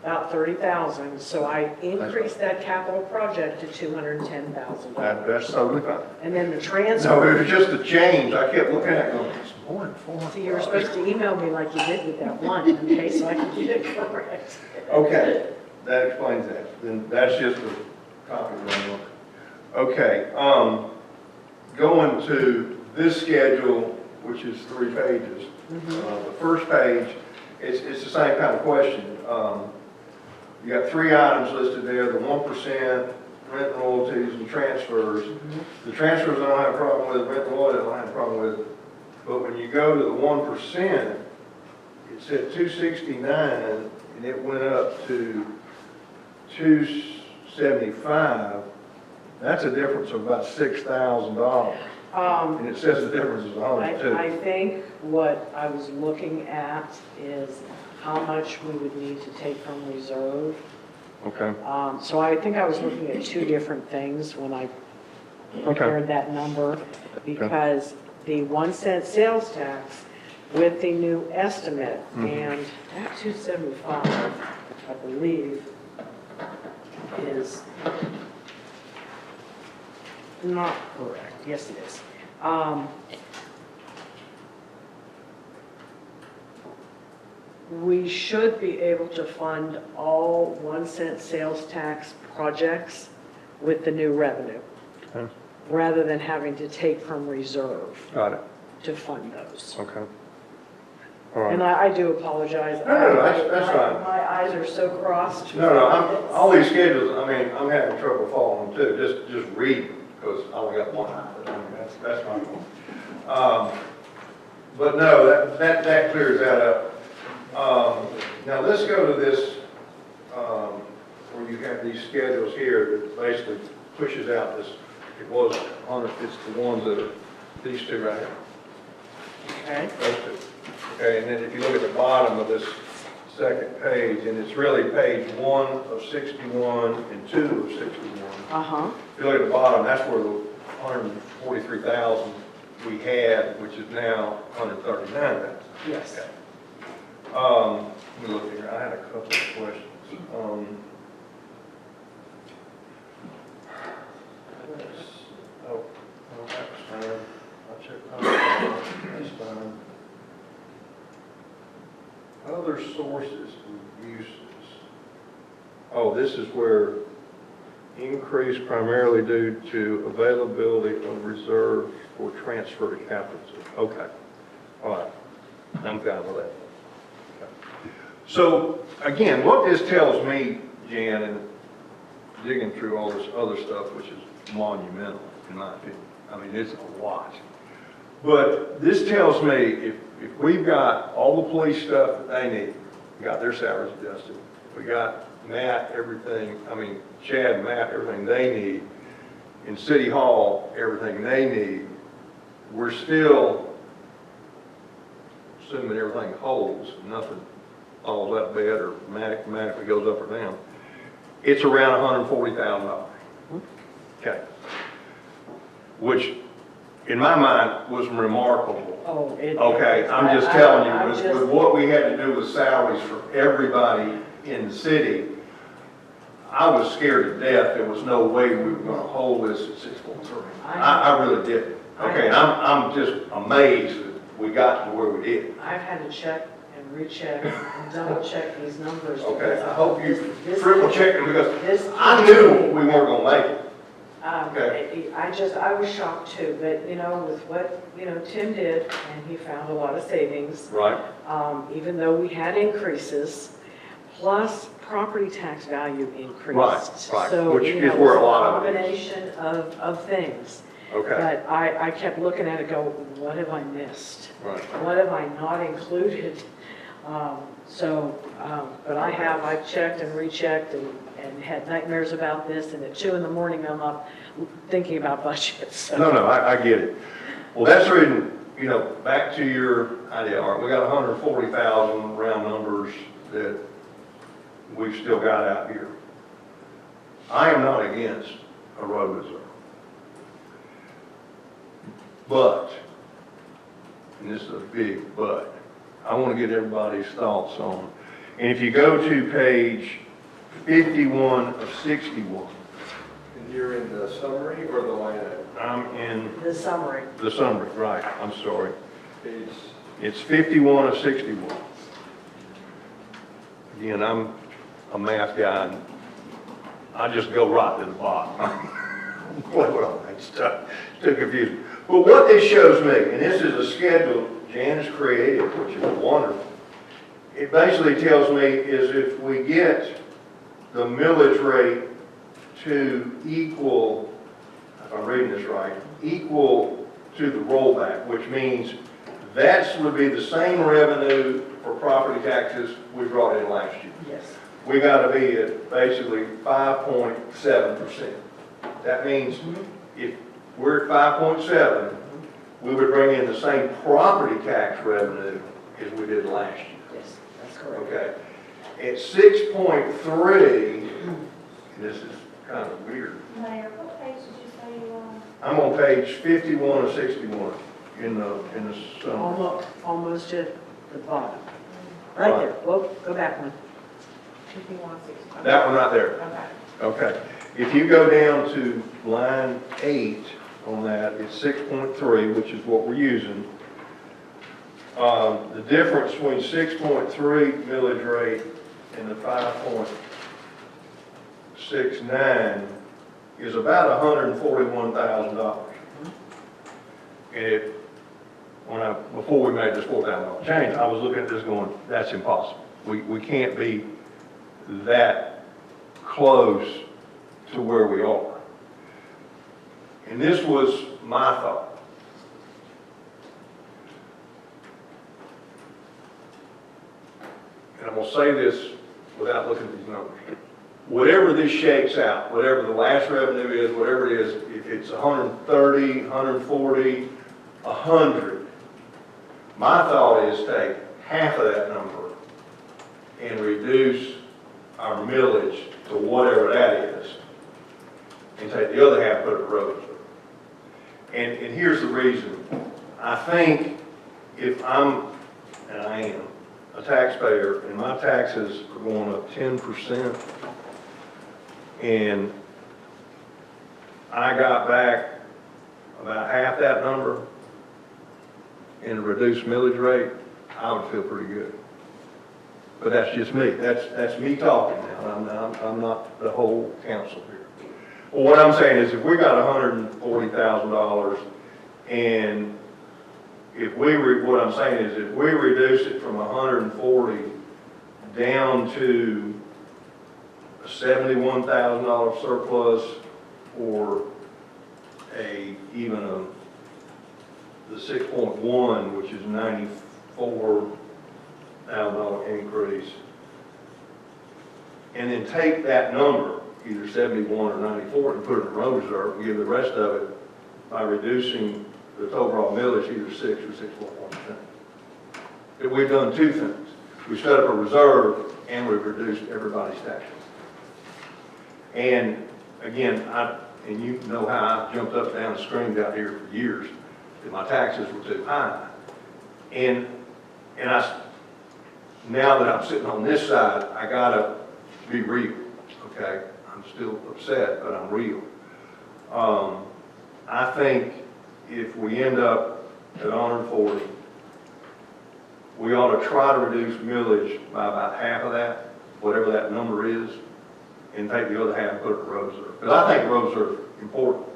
Speaker 7: about 30,000, so I increased that capital project to $210,000.
Speaker 1: That's totally fine.
Speaker 7: And then the
Speaker 1: No,
Speaker 7: transfer,
Speaker 1: it was just a change, I kept looking at it, going, it's more than 400.
Speaker 7: so you were supposed to email me like you did with that one, okay, so I can get it correct.
Speaker 1: Okay, that explains that. Then that's just a copy of the one. Okay, going to this schedule, which is 3 pages. The first page, it's the same kind of question. You got 3 items listed there, the 1%, rent royalties and transfers. The transfers I don't have a problem with, rent royalties I don't have a problem with. But when you go to the 1%, it said 269 and it went up to 275. That's a difference of about $6,000. And it says the difference is 102.
Speaker 7: I think what I was looking at is how much we would need to take from reserve.
Speaker 1: Okay.
Speaker 7: So I think I was looking at 2 different things when I prepared that number, because the 1 cent sales tax with the new estimate, and that 275, I believe, is not correct. Yes, it is. We should be able to fund all 1 cent sales tax projects with the new revenue,
Speaker 1: Okay.
Speaker 7: rather than having to take from reserve
Speaker 1: Got it.
Speaker 7: to fund those.
Speaker 1: Okay. All
Speaker 7: And
Speaker 1: right.
Speaker 7: I do apologize.
Speaker 1: No, that's fine.
Speaker 7: My eyes are so crossed.
Speaker 1: No, all these schedules, I mean, I'm having trouble following them too, just read, because I only got one. I mean, that's my fault. But no, that clears that up. Now let's go to this, where you have these schedules here that basically pushes out this, it's the ones that are, these 2 right here.
Speaker 7: Okay.
Speaker 1: Those 2. Okay, and then if you look at the bottom of this second page, and it's really page 1 of 61 and 2 of 61.
Speaker 7: Uh-huh.
Speaker 1: If you look at the bottom, that's where the 143,000 we had, which is now 139,000.
Speaker 7: Yes.
Speaker 1: Okay. Let me look here, I had a couple of questions. That was fine. I checked, that's fine. Other sources and uses. Oh, this is where increase primarily due to availability of reserve for transfer to capital. Okay, all right, I'm fine with that. Okay. So, again, what this tells me, Jan, and digging through all this other stuff, which is monumental, in my opinion. I mean, it's a lot. But this tells me if we've got all the police stuff that they need, we got their salaries adjusted, we got Matt, everything, I mean, Chad and Matt, everything they need, in City Hall, everything they need, we're still, assuming everything holds, nothing falls out of bed or automatically goes up or down, it's around $140,000. Okay. Which, in my mind, was remarkable.
Speaker 7: Oh, it.
Speaker 1: Okay, I'm just telling you, with what we had to do with salaries for everybody in the city, I was scared to death. There was no way we were gonna hold this at 6.3. I really didn't. Okay, and I'm just amazed that we got to where we did.
Speaker 7: I've had to check and recheck and double check these numbers.
Speaker 1: Okay,
Speaker 7: because
Speaker 1: I hope you
Speaker 7: this-
Speaker 1: triple check them because
Speaker 7: this-
Speaker 1: I knew we weren't gonna make it. Okay.
Speaker 7: I was shocked too, but you know, with what, you know, Tim did, and he found a lot of savings,
Speaker 1: Right.
Speaker 7: even though we had increases, plus property tax value increased.
Speaker 1: Right,
Speaker 7: So,
Speaker 1: which
Speaker 7: you
Speaker 1: is
Speaker 7: know,
Speaker 1: where a
Speaker 7: it's
Speaker 1: lot of it is.
Speaker 7: combination of things.
Speaker 1: Okay,
Speaker 7: But I kept looking at it, go, what have I missed?
Speaker 1: right.
Speaker 7: What have I not included? But I've checked and rechecked and had nightmares about this, and at 2 in the morning, I'm up thinking about budgets. So.
Speaker 1: No, I get it. Well, that's the reason, you know, back to your idea, all right, we got 140,000 round numbers that we've still got out here. I am not against a road reserve. But, and this is a big but, I want to get everybody's thoughts on, and if you go to page 51 of 61.
Speaker 9: And you're in the summary or the line item?
Speaker 1: I'm in
Speaker 7: The summary.
Speaker 1: the summary, right, I'm sorry.
Speaker 9: Page,
Speaker 1: It's 51 of 61. Again, I'm a math guy, and I just go right to the bottom. It's too confusing. But what this shows me, and this is a schedule Jan has created, which is wonderful. It basically tells me is if we get the millage rate to equal, if I'm reading this right, equal to the rollback, which means that would be the same revenue for property taxes we brought in last year.
Speaker 7: Yes.
Speaker 1: We got to be at basically 5.7%. That means if we're at 5.7, we would bring in the same property tax revenue as we did last year.
Speaker 7: Yes, that's correct.
Speaker 1: Okay. At 6.3, this is kind of weird.
Speaker 6: Mayor, what page did you say you were on?
Speaker 1: I'm on page 51 of 61 in the summary.
Speaker 7: Almost at the bottom. Right there. Whoa, go back one.
Speaker 3: 5160.
Speaker 1: That one right there.
Speaker 3: Okay.
Speaker 1: Okay. If you go down to line 8 on that, it's 6.3, which is what we're using. The difference between 6.3 millage rate and the 5.69 is about $141,000. And before we made this $4,000 change, I was looking at this going, that's impossible. We can't be that close to where we are. And this was my thought. And I'm going to say this without looking at these numbers. Whatever this shakes out, whatever the last revenue is, whatever it is, if it's 130, 140, 100, my thought is take half of that number and reduce our millage to whatever that is, and take the other half, put it in roads. And here's the reason. I think if I'm, and I am, a taxpayer, and my taxes are going up 10%, and I got back about half that number in a reduced millage rate, I would feel pretty good. But that's just me. That's me talking now. I'm not the whole council here. Well, what I'm saying is if we got $140,000 and what I'm saying is if we reduce it from 140 down to
Speaker 9: a $71,000 surplus or the 6.1, which is $94,000 increase, and then take that number, either 71 or 94, and put it in road reserve, and give the rest of it by reducing the overall millage, either 6 or 6.1%. We've done two things. We set up a reserve and we've reduced everybody's taxes. And again, and you know how I jumped up, down, and screamed out here for years that my taxes were too high. And now that I'm sitting on this side, I gotta be real, okay? I'm still upset, but I'm real. I think if we end up at 140, we ought to try to reduce millage by about half of that, whatever that number is, and take the other half and put it in road reserve. Because I think road reserve is important,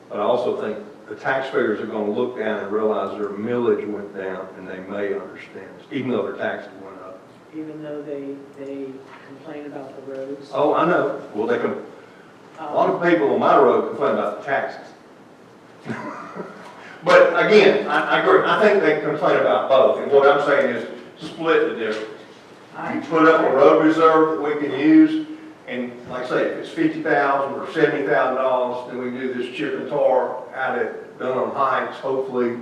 Speaker 9: but I also think the taxpayers are going to look down and realize their millage went down, and they may understand, even though their taxes went up.
Speaker 7: Even though they complain about the roads.
Speaker 9: Oh, I know. Well, they can. A lot of people on my road complain about the taxes. But again, I agree. I think they complain about both. And what I'm saying is split the difference. You put up a road reserve that we can use, and like I say, if it's $50,000 or $70,000, then we can do this chip and tar out at Dunnellon Heights, hopefully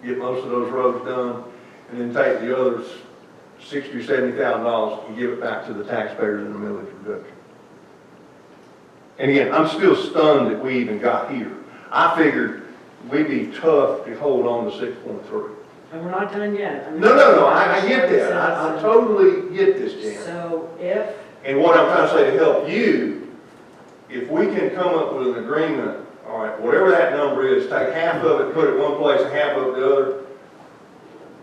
Speaker 9: get most of those roads done, and then take the others, $60,000 or $70,000, and give it back to the taxpayers in the millage reduction. And again, I'm still stunned that we even got here. I figured we'd be tough to hold on to 6.3.
Speaker 7: And we're not done yet. I mean,
Speaker 9: No, I get that. I totally get this, Jan.
Speaker 7: So if,
Speaker 9: And what I'm trying to say to help you, if we can come up with an agreement, all right, whatever that number is, take half of it, put it one place, and half of it the other.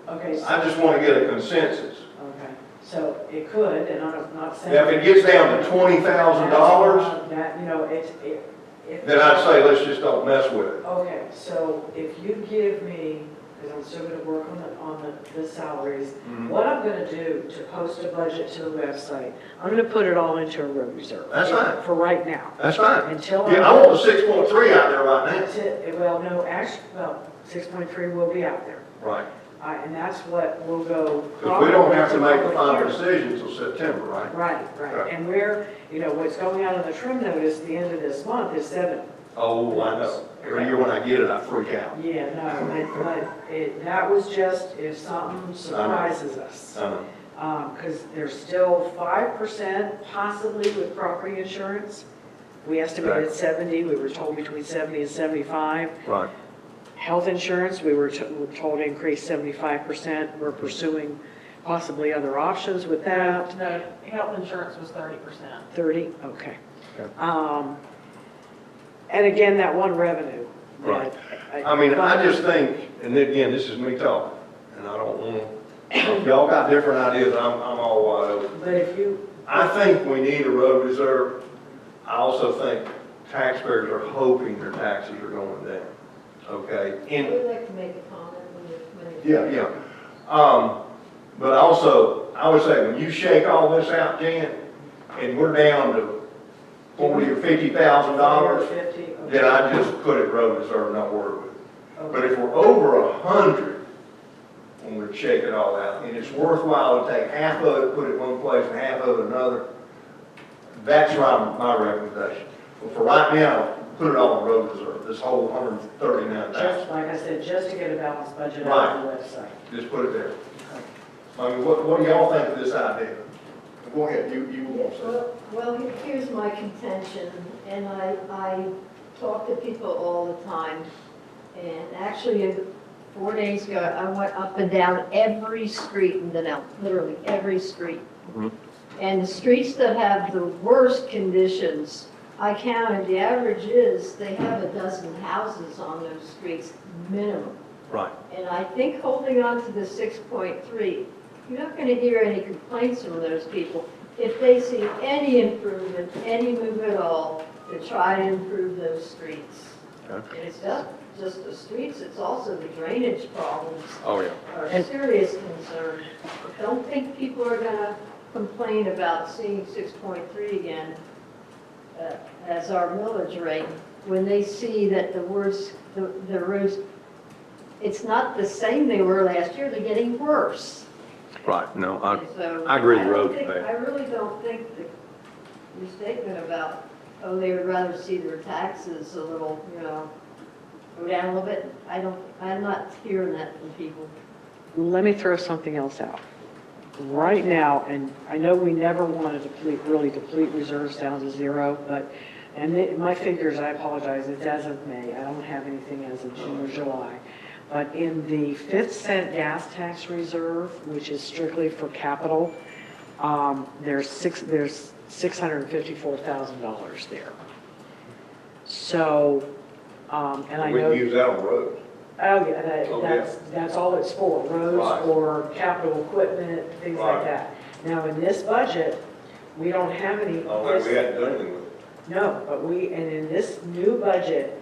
Speaker 7: okay, so,
Speaker 9: I just want to get a consensus.
Speaker 7: okay, so it could, and I'm not saying.
Speaker 9: Now, if it gets down to $20,000,
Speaker 7: That, you know,
Speaker 9: then I'd say let's just don't mess with it.
Speaker 7: Okay, so if you give me, because I'm still gonna work on the salaries, what I'm gonna do to post a budget to the website, I'm gonna put it all into a road reserve.
Speaker 9: That's fine.
Speaker 7: For right now.
Speaker 9: That's fine.
Speaker 7: Until.
Speaker 9: Yeah, I want the 6.3 out there right now.
Speaker 7: Well, no, actually, 6.3 will be out there.
Speaker 9: Right.
Speaker 7: And that's what will go.
Speaker 9: Because we don't have to make the final
Speaker 7: probably
Speaker 9: decision until September, right?
Speaker 7: Right, right. And we're, you know, what's going out on the trim notice at the end of this month is 7.
Speaker 9: Oh, I know. Every year when I get it, I freak out.
Speaker 7: Yeah, no, but that was just if something surprises us.
Speaker 9: I know.
Speaker 7: Because there's still 5% possibly with property insurance. We estimated 70, we were told between 70 and 75.
Speaker 9: Right.
Speaker 7: Health insurance, we were told to increase 75%. We're pursuing possibly other options with that.
Speaker 3: No, health insurance was 30%.
Speaker 7: 30, okay.
Speaker 9: Okay.
Speaker 7: And again, that one revenue.
Speaker 9: Right. I mean, I just think, and again, this is me talking, and I don't want to, if y'all got different ideas, I'm all wide open.
Speaker 7: But if you.
Speaker 9: I think we need a road reserve. I also think taxpayers are hoping their taxes are going down, okay?
Speaker 6: I would like to make a comment when
Speaker 9: Yeah. But also, I would say, when you shake all this out, Jan, and we're down to $40,000 or $50,000,
Speaker 7: 50, okay.
Speaker 9: then I just put it road reserve, not worry with it.
Speaker 7: Okay.
Speaker 9: But if we're over 100, when we shake it all out, and it's worthwhile to take half of it, put it one place, and half of it another, that's my recommendation. But for right now, put it all in road reserve, this whole 139,000.
Speaker 7: Just, like I said, just to get a balanced budget
Speaker 9: Right.
Speaker 7: out of the website.
Speaker 9: Just put it there. I mean, what do y'all think of this idea? Go ahead, you want to say.
Speaker 6: Well, here's my contention, and I talk to people all the time. And actually, 4 days ago, I went up and down every street in Dunnellon, literally every street. And the streets that have the worst conditions, I counted, the average is they have a dozen houses on those streets minimum.
Speaker 9: Right.
Speaker 6: And I think holding on to the 6.3, you're not going to hear any complaints from those people if they see any improvement, any move at all to try to improve those streets.
Speaker 9: Okay.
Speaker 6: And it's not just the streets, it's also the drainage problems
Speaker 9: Oh, yeah.
Speaker 6: are a serious concern. I don't think people are going to complain about seeing 6.3 again as our millage rate, when they see that the roads, it's not the same they were last year, they're getting worse.
Speaker 1: Right, no,
Speaker 6: So
Speaker 1: I agree the
Speaker 6: don't
Speaker 1: road's
Speaker 6: think-
Speaker 1: bad.
Speaker 6: I really don't think that your statement about, oh, they would rather see their taxes a little, go down a little bit, I'm not hearing that from people.
Speaker 7: Let me throw something else out. Right now, and I know we never want to really deplete reserves down to zero, but, my figures, I apologize, it's as of May. I don't have anything as of June or July. But in the 5th-cent gas tax reserve, which is strictly for capital, there's $654,000 there. So, and I
Speaker 9: We
Speaker 7: know.
Speaker 9: can use that on roads.
Speaker 7: Oh, yeah, that's all it's for, roads
Speaker 9: Right.
Speaker 7: or capital equipment, things like
Speaker 9: Right.
Speaker 7: that. Now, in this budget, we don't have any.
Speaker 9: Oh, wait, we hadn't done anything with it.
Speaker 7: No, but and in this new budget,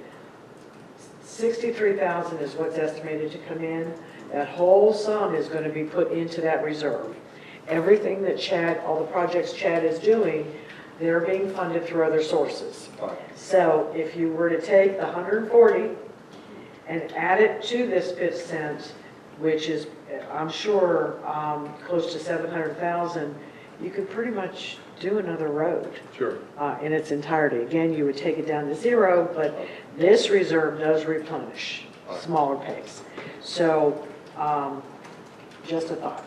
Speaker 7: 63,000 is what's estimated to come in. That whole sum is going to be put into that reserve. Everything that Chad, all the projects Chad is doing, they're being funded through other sources.
Speaker 9: Fine.
Speaker 7: So if you were to take the 140 and add it to this 5th cent, which is, I'm sure, close to 700,000, you could pretty much do another road.
Speaker 1: Sure.
Speaker 7: In its entirety. Again, you would take it down to zero, but this reserve does replenish, smaller pace. So, just a thought,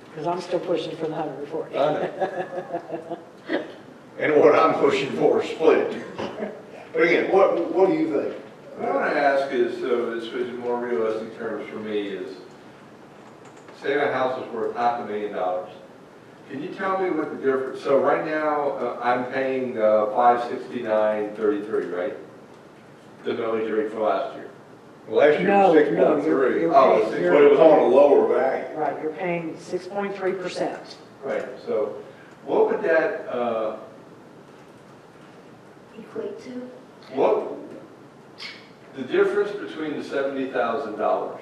Speaker 7: because I'm still pushing for the 140.
Speaker 9: I know. And what I'm pushing for is split. But again, what do you think?
Speaker 1: What I want to ask is, so it's more realistic terms for me is, say my house is worth $500,000. Can you tell me what the difference, so right now, I'm paying $569.33, right? The millage rate for last year.
Speaker 9: Last year
Speaker 7: No,
Speaker 9: was
Speaker 7: no,
Speaker 9: 6.3.
Speaker 7: you're
Speaker 1: Oh,
Speaker 7: paying-
Speaker 1: it's
Speaker 9: But it was on a lower value.
Speaker 7: Right, you're paying 6.3%.
Speaker 1: Right, so what would that,
Speaker 6: Equate to?
Speaker 1: what, the difference between the $70,000,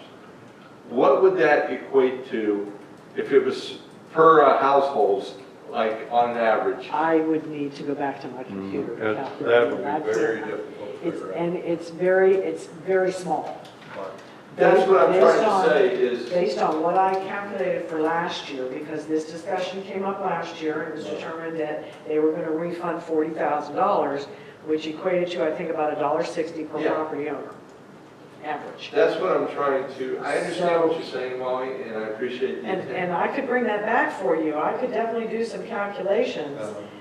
Speaker 1: what would that equate to if it was per households, like on an average?
Speaker 7: I would need to go back to my computer. to calculate
Speaker 1: That would be
Speaker 7: That's
Speaker 1: very
Speaker 7: it.
Speaker 1: difficult to
Speaker 7: It's,
Speaker 1: figure out.
Speaker 7: and it's very small.
Speaker 1: That's what I'm
Speaker 7: Based
Speaker 1: trying
Speaker 7: on-
Speaker 1: to say is,
Speaker 7: Based on what I calculated for last year, because this discussion came up last year, it was determined that they were going to refund $40,000, which equated to, I think, about $1.60 per
Speaker 1: Yeah.
Speaker 7: property owner, average.
Speaker 1: that's what I'm trying to, I understand what you're saying, Wally, and I appreciate the
Speaker 7: And
Speaker 1: intent.
Speaker 7: I could bring that back for you. I could definitely do some calculations.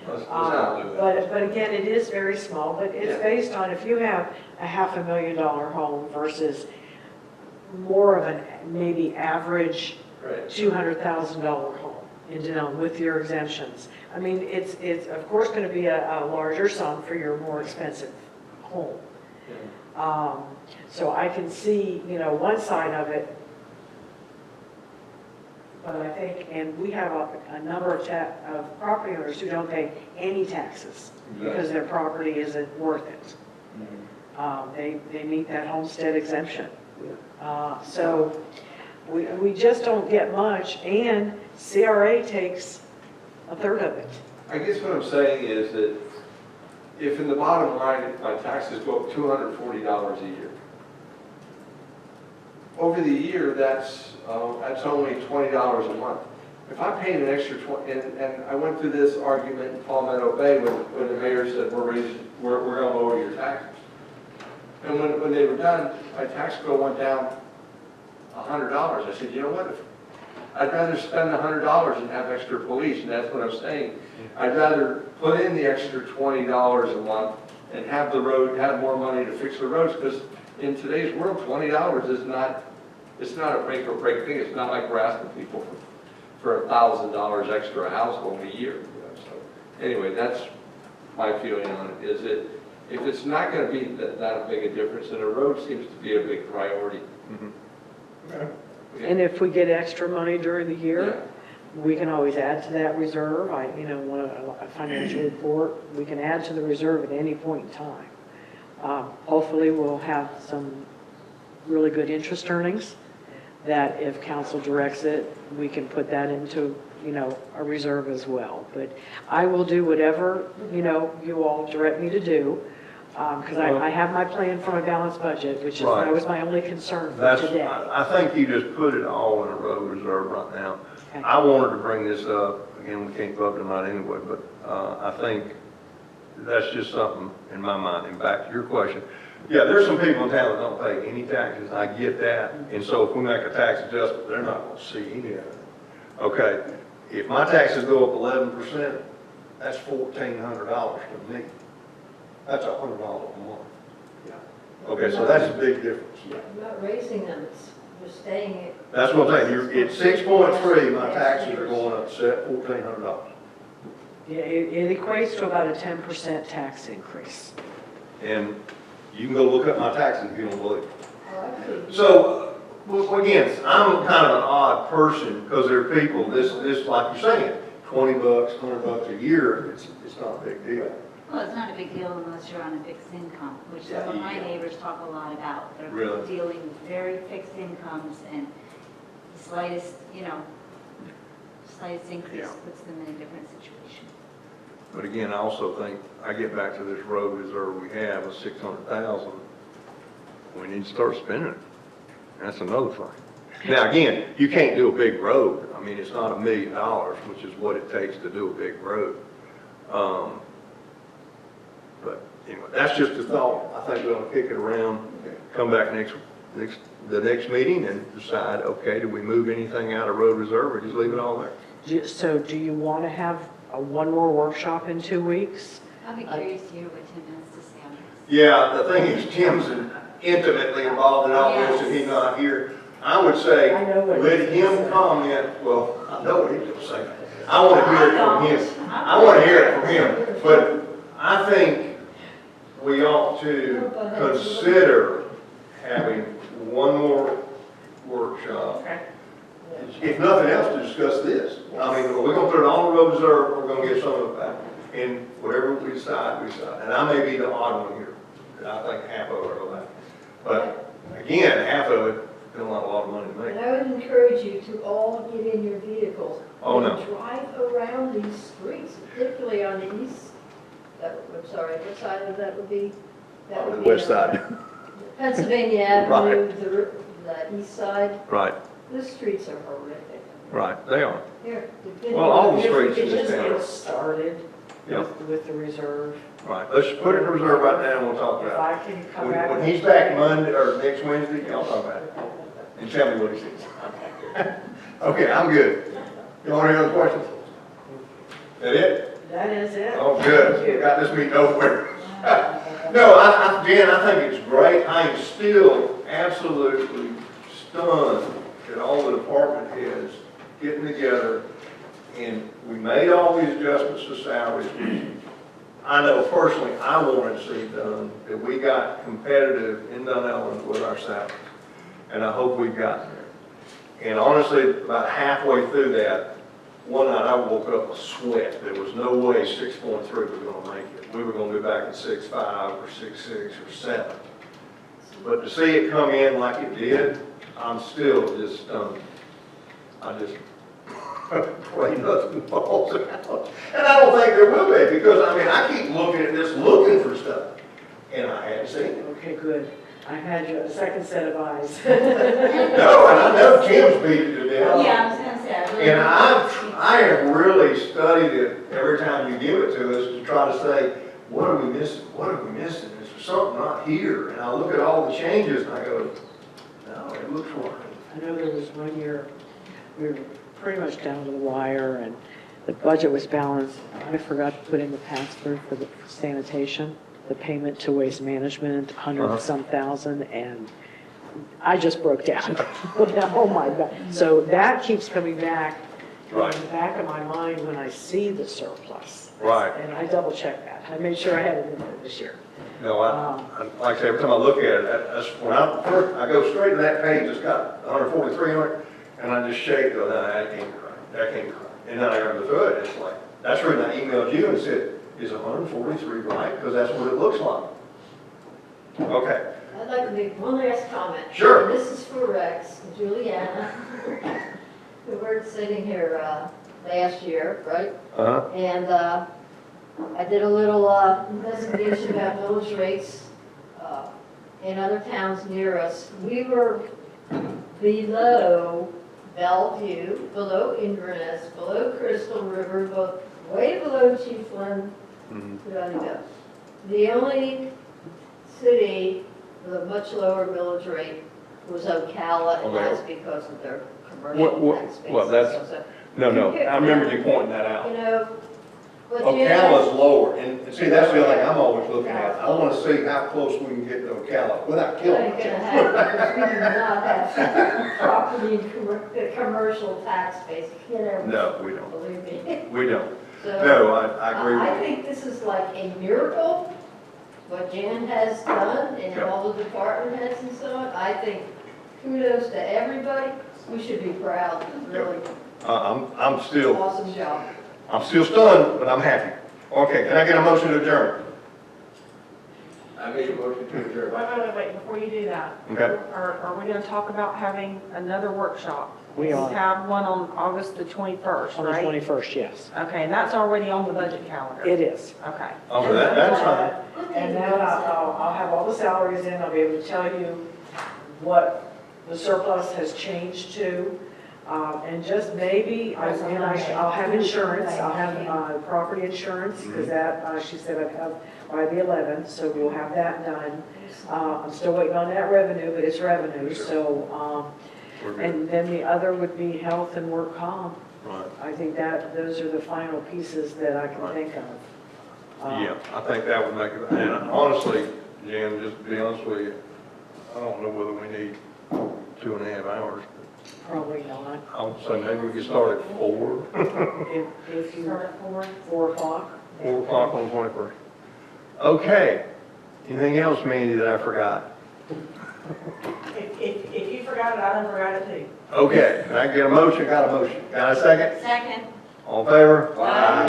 Speaker 1: Let's not do that.
Speaker 7: But again, it is very small, but it's
Speaker 1: Yeah.
Speaker 7: based on if you have a $500,000 home versus more of an maybe average
Speaker 1: Right.
Speaker 7: $200,000 home in Dunnellon with your exemptions. I mean, it's of course going to be a larger sum for your more expensive home. So I can see, one side of it, but I think, and we have a number of property owners who don't pay any taxes because their property isn't worth it. They meet that homestead exemption. So we just don't get much, and CRA takes a third of it.
Speaker 1: I guess what I'm saying is that if in the bottom line, my taxes go up $240 a year, over the year, that's only $20 a month. If I'm paying an extra and I went through this argument in Palmetto Bay when the mayor said, we're going to lower your taxes. And when they were done, my tax bill went down $100. I said, you know what? I'd rather spend $100 and have extra police, and that's what I'm saying. I'd rather put in the extra $20 a month and have the road, have more money to fix the roads, because in today's world, $20 is not, it's not a make or break thing. It's not like we're asking people for $1,000 extra a household a year. So anyway, that's my feeling on it, is that if it's not going to be that big a difference, then a road seems to be a big priority.
Speaker 7: And if we get extra money during the
Speaker 1: Yeah.
Speaker 7: year, we can always add to that reserve. Want a financial report, we can add to the reserve at any point in time. Hopefully, we'll have some really good interest earnings that if council directs it, we can put that into a reserve as well. But I will do whatever, you all direct me to do, because I have my plan for my balanced budget, which is,
Speaker 9: Right.
Speaker 7: that was my only concern for
Speaker 9: That's,
Speaker 7: today.
Speaker 9: I think you just put it all in a road reserve right now.
Speaker 7: Okay.
Speaker 9: I wanted to bring this up, again, we can't vote tonight anyway, but I think that's just something in my mind. And back to your question, yeah, there's some people in town that don't pay any taxes, I get that. And so if we make a tax adjustment, they're not gonna see any of it. Okay, if my taxes go up 11%, that's $1,400 to me. That's $100 a month. Okay, so that's a big difference.
Speaker 6: I'm not raising them, you're staying it.
Speaker 9: That's what I'm saying, you're at 6.3, my taxes are going up $1,400.
Speaker 7: Yeah, it equates to about a 10% tax increase.
Speaker 9: And you can go look up my taxes if you don't believe it.
Speaker 6: Oh, I see.
Speaker 9: So, well, again, I'm kind of an odd person, because there are people, this, like you're saying, $20, $100 a year, it's not a big deal.
Speaker 10: Well, it's not a big deal unless you're on a fixed income, which some of my neighbors talk a lot about. They're
Speaker 9: Really?
Speaker 10: dealing with very fixed incomes, and the slightest, slightest increase
Speaker 9: Yeah.
Speaker 10: puts them in a different situation.
Speaker 9: But again, I also think, I get back to this road reserve we have of 600,000, we need to start spending it. That's another thing. Now, again, you can't do a big road. I mean, it's not $1 million, which is what it takes to do a big road. But anyway, that's just a thought. I think we're gonna kick it around, come back the next meeting and decide, okay, do we move anything out of road reserve or just leave it all there?
Speaker 7: So do you want to have one more workshop in 2 weeks?
Speaker 10: I'll be curious to hear what Tim has to say on this.
Speaker 9: Yeah, the thing is, Tim's intimately involved in all this, and he's not here. I would say,
Speaker 7: I know what
Speaker 9: let
Speaker 7: he's gonna
Speaker 9: him
Speaker 7: say.
Speaker 9: comment, well, I know what he's gonna say. I wanna hear it from him. I wanna hear it from him, but I think we ought to consider having one more workshop. If nothing else, to discuss this. I mean, we're gonna put it on the road reserve, we're gonna get some of it back. And whatever we decide, we decide. And I may be the odd one here. I think half of it will go back. But again, half of it, still not a lot of money to
Speaker 6: And
Speaker 9: make.
Speaker 6: I would encourage you to all get in your vehicles.
Speaker 9: Oh, no.
Speaker 6: And drive around these streets, particularly on the east, I'm sorry, what side of that would be? That would
Speaker 9: The
Speaker 6: be
Speaker 9: west side.
Speaker 6: Pennsylvania Avenue, the east side.
Speaker 9: Right,
Speaker 6: The streets are horrific.
Speaker 9: right, they are.
Speaker 6: Here, the video-
Speaker 9: Well, all the
Speaker 7: If we
Speaker 9: streets
Speaker 7: could
Speaker 9: in this
Speaker 7: just
Speaker 9: town.
Speaker 7: get started
Speaker 9: Yeah.
Speaker 7: with the reserve.
Speaker 9: Right, let's put it in reserve right now and we'll talk
Speaker 7: If
Speaker 9: about
Speaker 7: I can
Speaker 9: it.
Speaker 7: come back.
Speaker 9: When he's back Monday, or next Wednesday, y'all talk about it. And tell me what he thinks. Okay, I'm good. You want any other questions? That it?
Speaker 7: That is it.
Speaker 9: Oh, good. We got this meeting over with. No, Jan, I think it's great. I am still absolutely stunned at all the department heads getting together. And we made all these adjustments to salaries. I know personally, I wanted to see done, that we got competitive in Dunnellon with our salaries. And I hope we've gotten there. And honestly, about halfway through that, one night I woke up with sweat. There was no way 6.3 was gonna make it. We were gonna be back at 6.5 or 6.6 or 7. But to see it come in like it did, I'm still just stunned. I just pray nothing falls out. And I don't think there will be, because I mean, I keep looking at this, looking for stuff, and I hadn't seen it.
Speaker 7: Okay, good. I had you a second set of eyes.
Speaker 9: No, and I know Tim's beat it to death.
Speaker 10: Yeah, I was gonna say, I really.
Speaker 9: And I have really studied it every time you give it to us to try to say, what are we missing? What are we missing? Is there something not here? And I look at all the changes and I go, no, it looks right.
Speaker 7: I know there was one year, we were pretty much down to the wire, and the budget was balanced. I forgot to put in the pass-through for the sanitation, the payment to waste management, 100-some thousand, and I just broke down. Oh, my God. So that keeps coming back
Speaker 9: Right.
Speaker 7: in the back of my mind when I see the surplus.
Speaker 9: Right.
Speaker 7: And I double-check that. I made sure I had it in there this year.
Speaker 9: No, like I say, every time I look at it, that's when I go straight to that page, it's got 143 on it, and I just shake, go, no, that can't be right, that can't be right. And then I go through it, it's like, that's when I emailed you and said, is 143 right? Because that's what it looks like. Okay.
Speaker 6: I'd like to make one last comment.
Speaker 9: Sure.
Speaker 6: And this is for Rex and Juliana, who we're sitting here last year, right?
Speaker 9: Uh-huh.
Speaker 6: And I did a little investigation about millage rates in other towns near us. We were below Bellevue, below Inverness, below Crystal River, way below Chiefland. Who do I go? The only city with a much lower millage rate was Ocala, and that's because of their commercial tax base.
Speaker 9: well, that's-
Speaker 6: So,
Speaker 9: No, I remember you pointing that out.
Speaker 6: you know, but
Speaker 9: Ocala's lower, and see, that's the other thing I'm always looking at. I want to see how close we can get to Ocala without
Speaker 6: It
Speaker 9: killing
Speaker 6: ain't gonna
Speaker 9: ourselves.
Speaker 6: happen, because we do not have property and commercial tax base, you know.
Speaker 9: No, we don't.
Speaker 6: Believe me.
Speaker 9: We don't.
Speaker 6: So,
Speaker 9: No, I agree
Speaker 6: I
Speaker 9: with you.
Speaker 6: think this is like a miracle, what Jan has done and
Speaker 9: Yep.
Speaker 6: all the department heads and so on. I think kudos to everybody. We should be proud, really.
Speaker 9: I'm still
Speaker 6: Awesome job.
Speaker 9: stunned, but I'm happy. Okay, can I get a motion to adjourn?
Speaker 1: I make a motion to adjourn.
Speaker 3: Wait, before you do that.
Speaker 9: Okay.
Speaker 3: Are we gonna talk about having another workshop?
Speaker 7: We are.
Speaker 3: Have one on August the 21st,
Speaker 7: On the
Speaker 3: right?
Speaker 7: 21st, yes.
Speaker 3: Okay, and that's already on the budget calendar?
Speaker 7: It is.
Speaker 3: Okay.
Speaker 9: Oh, that's fine.
Speaker 7: And then I'll have all the salaries in, I'll be able to tell you what the surplus has changed to. And just maybe, I'll have insurance, I'll have property insurance, because that, she said I'd have by the 11th, so we'll have that done. I'm still waiting on that revenue, but it's revenue, so,
Speaker 9: We're good.
Speaker 7: and then the other would be health and work comp.
Speaker 9: Right.
Speaker 7: I think that, those are the final pieces that I can think of.
Speaker 9: Yeah, I think that would make it, and honestly, Jan, just to be honest with you, I don't know whether we need 2.5 hours.
Speaker 7: Probably not.
Speaker 9: I would say maybe we could start at 4.
Speaker 7: If you, 4 o'clock.
Speaker 9: 4 o'clock on the 21st. Okay. Anything else, Mandy, that I forgot?
Speaker 3: If you forgot it, I done forgot it too.
Speaker 9: Okay, can I get a motion? Got a motion. Got a second?
Speaker 10: Second.
Speaker 9: All in favor?
Speaker 10: Aye.